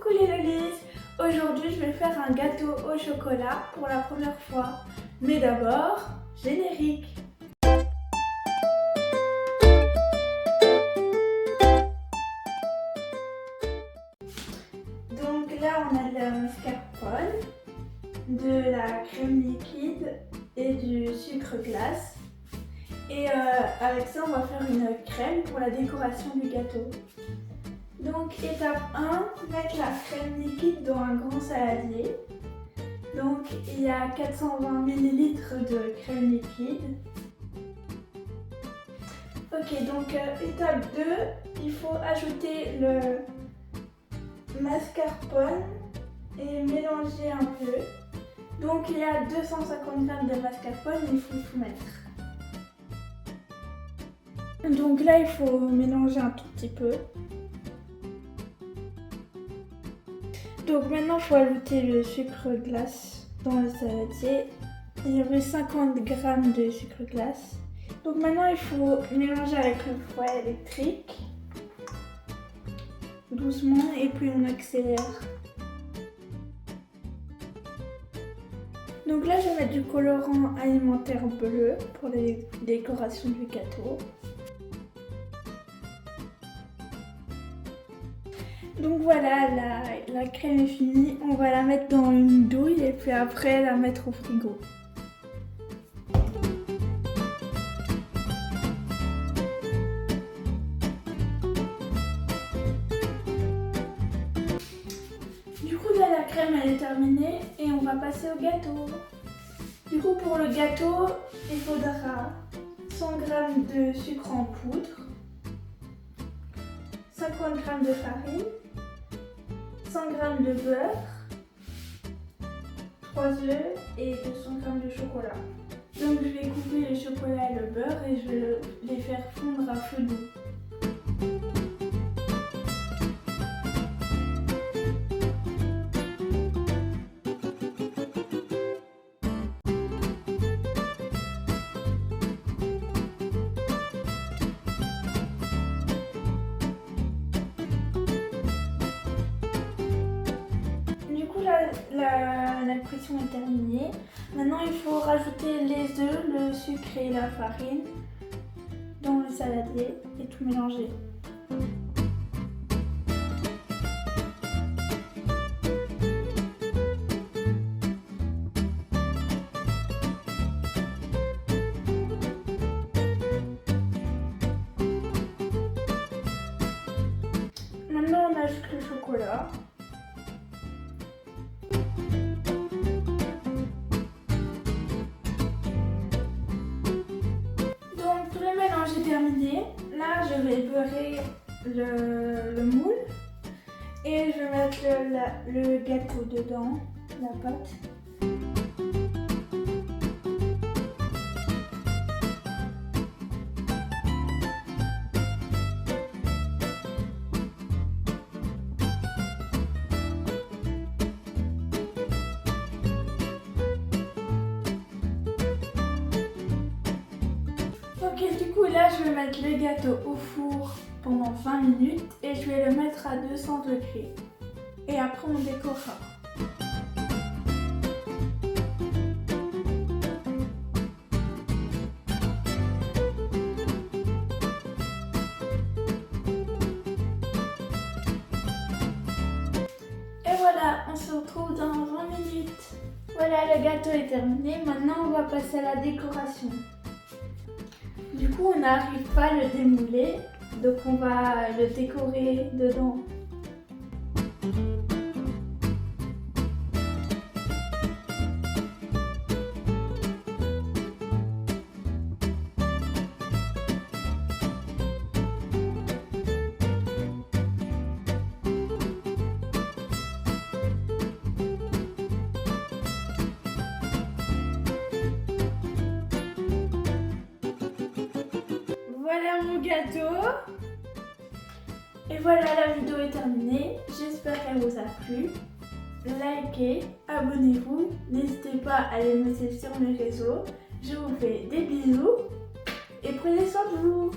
Coucou les lolis. Aujourd'hui je vais faire un gâteau au chocolat pour la première fois. Mais d'abord, générique. Donc là on a de la mascarpone, de la crème liquide et du sucre glace. Et avec ça on va faire une crème pour la décoration du gâteau. Donc étape 1, mettre la crème liquide dans un grand saladier. Donc il y a 420 ml de crème liquide. Ok, donc étape 2, il faut ajouter le mascarpone et mélanger un peu. Donc il y a 250 g de mascarpone, il faut tout mettre. Donc là il faut mélanger un tout petit peu. Donc maintenant il faut ajouter le sucre glace dans le saladier. Il y avait 50 g de sucre glace. Donc maintenant il faut mélanger avec le fouet électrique. Doucement et puis on accélère. Donc là je vais mettre du colorant alimentaire bleu pour les décorations du gâteau. Donc voilà, la crème est finie, on va la mettre dans une douille et puis après la mettre au frigo. Du coup là la crème elle est terminée et on va passer au gâteau. Du coup pour le gâteau, il faudra 100 g de sucre en poudre, 50 g de farine, 100 g de beurre, 3 œufs et 200 g de chocolat. Donc je vais couper le chocolat et le beurre et je vais les faire fondre à feu doux. La cuisson est terminée. Maintenant il faut rajouter les œufs, le sucre et la farine dans le saladier et tout mélanger. Maintenant on ajoute le chocolat. J'ai terminé. Là, je vais beurrer le moule et je vais mettre le gâteau dedans, la pâte. Ok, du coup là je vais mettre le gâteau au four pendant 20 minutes et je vais le mettre à 200 degrés. Et après on décorera. Et voilà, on se retrouve dans 20 minutes. Voilà, le gâteau est terminé. Maintenant on va passer à la décoration. Du coup, on n'arrive pas à le démouler, donc on va le décorer dedans. Voilà mon gâteau. Et voilà, la vidéo est terminée. J'espère qu'elle vous a plu. Likez, abonnez-vous. N'hésitez pas à les me suivre sur mes réseaux. Je vous fais des bisous et prenez soin de vous.